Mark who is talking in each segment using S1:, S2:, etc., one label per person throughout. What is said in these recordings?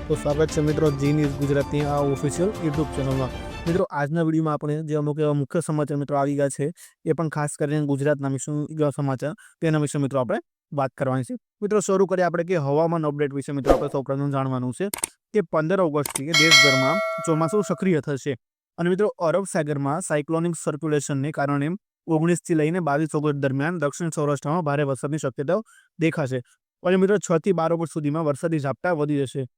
S1: તો સ્વાગત છે મિત્રો જી ન્યૂઝ ગુજરાતની આ ઓફિશિયલ યુટ્યુબ ચેનલમાં। મિત્રો આજના વિડીયોમાં આપણે જે અમુક એવા મુખ્ય સમાચાર મિત્રો આવી ગયા છે એ પણ ખાસ કરીને ગુજરાતના સમાચાર તેના વિશે મિત્રો આપણે વાત કરવાની છે। મિત્રો શરૂ કરીએ આપણે કે હવામાન અપડેટ વિશે મિત્રો આપણે સૌપ્રથમ જાણવાનું છે કે 15 ઓગસ્ટથી દેશભરમાં ચોમાસું સક્રિય થશે અને મિત્રો અરબ સાગરમાં સાયક્લોનિક સર્ક્યુલેશનને કારણે 19 થી લઈને 22 ઓગસ્ટ દરમિયાન દક્ષિણ સૌરાષ્ટ્રમાં ભારે વરસાદની શક્યતાઓ દેખાશે અને મિત્રો 6 થી 12 ઓગસ્ટ સુધીમાં વરસાદી ઝાપટા વધી જશે।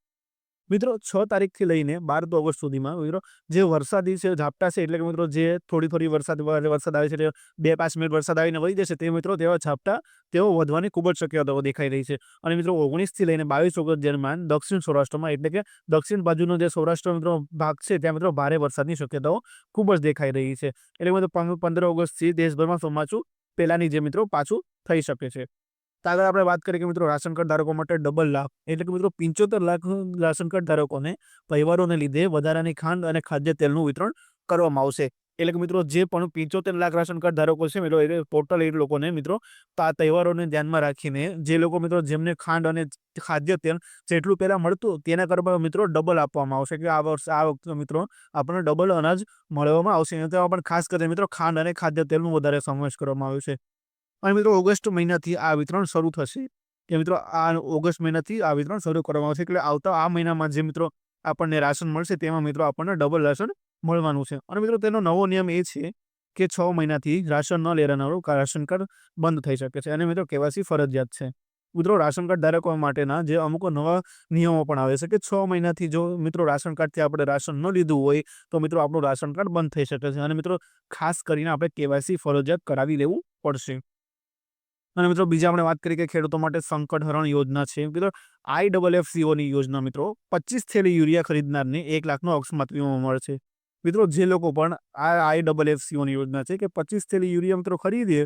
S1: મિત્રો 6 તારીખથી લઈને 12 ઓગસ્ટ સુધીમાં મિત્રો જે વરસાદી છે ઝાપટા છે એટલે કે મિત્રો જે થોડી વરસાદ આવે છે 2-5 મિનિટ વરસાદ આવીને વહી જશે તે મિત્રો તેવા ઝાપટા તેઓ વધવાની ખૂબ જ શક્યતાઓ દેખાઈ રહી છે। અને મિત્રો 19 થી લઈને 22 ઓગસ્ટ દરમિયાન દક્ષિણ સૌરાષ્ટ્રમાં એટલે કે દક્ષિણ બાજુનો જે સૌરાષ્ટ્ર મિત્રો ભાગ છે ત્યાં મિત્રો ભારે વરસાદની શક્યતાઓ ખૂબ જ દેખાઈ રહી છે। એટલે મિત્રો 15 ઓગસ્ટથી દેશભરમાં ચોમાસું પહેલાની જે મિત્રો પાછું થઈ શકે છે। તો આગળ આપણે વાત કરીએ કે મિત્રો રાશન કાર્ડ ધારકો માટે ડબલ લાભ એટલે કે મિત્રો 75 લાખ રાશન કાર્ડ ધારકોને તહેવારોને લીધે વધારાની ખાંડ અને ખાદ્ય તેલનું વિતરણ કરવામાં આવશે। એટલે કે મિત્રો જે પણ 75 લાખ રાશન કાર્ડ ધારકો છે મિત્રો એ ટોટલ એ લોકોને મિત્રો આ તહેવારોને ધ્યાનમાં રાખીને જે લોકો મિત્રો જેમને ખાંડ અને ખાદ્ય તેલ જેટલું પહેલા મળતું તેના કરતાં મિત્રો ડબલ આપવામાં આવશે કે આ વખતે મિત્રો આપણને ડબલ અનાજ મળવામાં આવશે। તેમાં પણ ખાસ કરીને મિત્રો ખાંડ અને ખાદ્ય તેલનું વધારે સમાવેશ કરવામાં આવ્યો છે। અને મિત્રો ઓગસ્ટ મહિનાથી આ વિતરણ શરૂ થશે કે મિત્રો આ ઓગસ્ટ મહિનાથી આ વિતરણ શરૂ કરવામાં આવશે એટલે આવતા આ મહિનામાં જે મિત્રો આપણને રાશન મળશે તેમાં મિત્રો આપણને ડબલ રાશન મળવાનું છે। અને મિત્રો તેનો નવો નિયમ એ છે કે 6 મહિનાથી રાશન ન લેનારું રાશન કાર્ડ બંધ થઈ શકે છે અને મિત્રો કેવાયસી ફરજિયાત છે। મિત્રો રાશન કાર્ડ ધારકો માટેના જે અમુક નવા નિયમો પણ આવે છે કે 6 મહિનાથી જો મિત્રો રાશન કાર્ડથી આપણે રાશન ન લીધું હોય તો મિત્રો આપણું રાશન કાર્ડ બંધ થઈ શકે છે અને મિત્રો ખાસ કરીને આપણે કેવાયસી ફરજિયાત કરાવી લેવું પડશે। અને મિત્રો બીજા આપણે વાત કરીએ કે ખેડૂતો માટે સંકટ હરણ યોજના છે મિત્રો IFFCOની યોજના મિત્રો 25 થેલી યુરિયા ખરીદનારને 1 લાખનો અકસ્માત વીમો મળશે। મિત્રો જે લોકો પણ આ IFFCOની યોજના છે કે 25 થેલી યુરિયા મિત્રો ખરીદે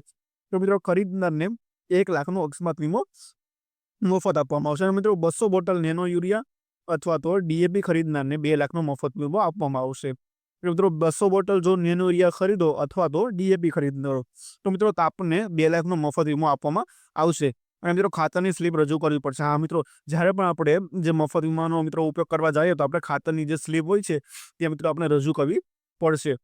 S1: તો મિત્રો ખરીદનારને 1 લાખનો અકસ્માત વીમો મફત આપવામાં આવશે। અને મિત્રો 200 બોટલ નેનો યુરિયા અથવા તો DAP ખરીદનારને 2 લાખનો મફત વીમો આપવામાં આવશે। મિત્રો 200 બોટલ જો નેનો યુરિયા ખરીદો અથવા તો DAP ખરીદો તો મિત્રો આપણને 2 લાખનો મફત વીમો આપવામાં આવશે। અને મિત્રો ખાતરની સ્લીપ રજૂ કરવી પડશે। હા મિત્રો જ્યારે પણ આપણે જે મફત વીમાનો મિત્રો ઉપયોગ કરવા જઈએ તો આપણે ખાતરની જે સ્લીપ હોય છે તે મિત્રો આપણે રજૂ કરવી પડશે।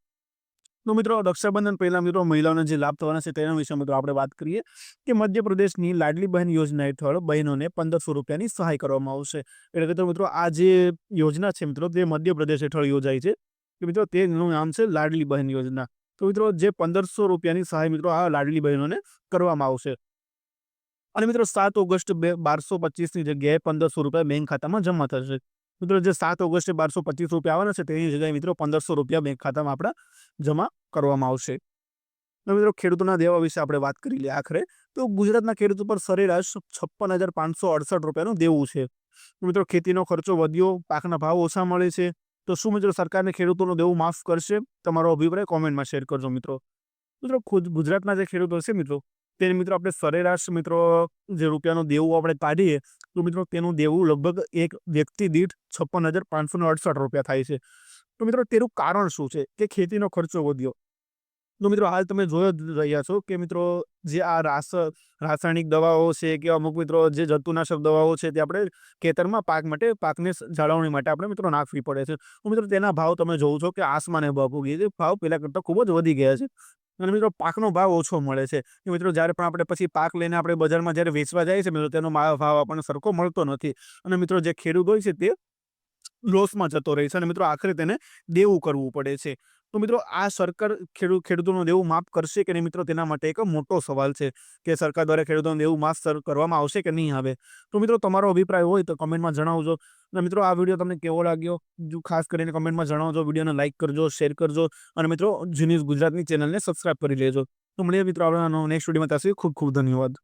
S1: તો મિત્રો રક્ષાબંધન પહેલા મિત્રો મહિલાઓને જે લાભ થવાના છે તેના વિશે મિત્રો આપણે વાત કરીએ કે મધ્યપ્રદેશની લાડલી બહેન યોજના હેઠળ બહેનોને 1500 રૂપિયાની સહાય કરવામાં આવશે। એટલે કે મિત્રો આ જે યોજના છે મિત્રો તે મધ્યપ્રદેશ હેઠળ યોજાય છે કે મિત્રો તેનું નામ છે લાડલી બહેન યોજના। તો મિત્રો જે 1500 રૂપિયાની સહાય મિત્રો આ લાડલી બહેનોને કરવામાં આવશે। અને મિત્રો 7 ઓગસ્ટ 1225ની જગ્યાએ 1500 રૂપિયા બેંક ખાતામાં જમા થશે। મિત્રો જે 7 ઓગસ્ટે 1225 રૂપિયા આવવાના છે તેની જગ્યાએ મિત્રો 1500 રૂપિયા બેંક ખાતામાં આપણા જમા કરવામાં આવશે। મિત્રો ખેડૂતોના દેવા વિશે આપણે વાત કરી લઈએ આખરે તો ગુજરાતના ખેડૂતો પર સરેરાશ 56,568 રૂપિયાનું દેવું છે। મિત્રો ખેતીનો ખર્ચો વધ્યો, પાકના ભાવ ઓછા મળે છે તો શું મિત્રો સરકારને ખેડૂતોનું દેવું માફ કરશે? તમારો અભિપ્રાય કોમેન્ટમાં શેર કરજો મિત્રો। મિત્રો ખુદ ગુજરાતના જે ખેડૂતો છે મિત્રો તેને મિત્રો આપણે સરેરાશ મિત્રો જે રૂપિયાનું દેવું આપણે કાઢીએ તો મિત્રો તેનું દેવું લગભગ એક વ્યક્તિ દીઠ 56,568 રૂપિયા થાય છે। તો મિત્રો તેનું કારણ શું છે કે ખેતીનો ખર્ચો વધ્યો। તો મિત્રો હાલ તમે જોઈ જ રહ્યા છો કે મિત્રો જે આ રાસાયણિક દવાઓ છે કે અમુક મિત્રો જે જંતુનાશક દવાઓ છે તે આપણે ખેતરમાં પાકને જાળવણી માટે આપણે મિત્રો નાખવી પડે છે। તો મિત્રો તેના ભાવ તમે જોવો છો કે આસમાને ભાવ પૂગી છે, ભાવ પહેલા કરતાં ખૂબ જ વધી ગયા છે અને મિત્રો પાકનો ભાવ ઓછો મળે છે કે મિત્રો જ્યારે પણ આપણે પછી પાક લઈને આપણે બજારમાં જ્યારે વેચવા જાય છે મિત્રો તેનો ભાવ આપણને સરખો મળતો નથી અને મિત્રો જે ખેડૂત હોય છે તે લોસમાં જતો રહે છે અને મિત્રો આખરે તેને દેવું કરવું પડે છે। તો મિત્રો આ સરકાર ખેડૂતોનું દેવું માફ કરશે કે નહીં મિત્રો તેના માટે એક મોટો સવાલ છે કે સરકાર દ્વારા ખેડૂતોનું દેવું માફ કરવામાં આવશે કે નહીં આવે। તો મિત્રો તમારો અભિપ્રાય હોય તો કમેન્ટમાં જણાવજો અને મિત્રો આ વિડીયો તમને કેવો લાગ્યો ખાસ કરીને કમેન્ટમાં જણાવજો। વિડીયોને લાઇક કરજો, શેર કરજો અને મિત્રો જી ન્યૂઝ ગુજરાતની ચેનલને સબસ્ક્રાઇબ કરી લેજો। તો મળીએ મિત્રો આપણે નેક્સ્ટ વિડીયોમાં. ત્યાં સુધી ખૂબ ખૂબ ધન્યવાદ।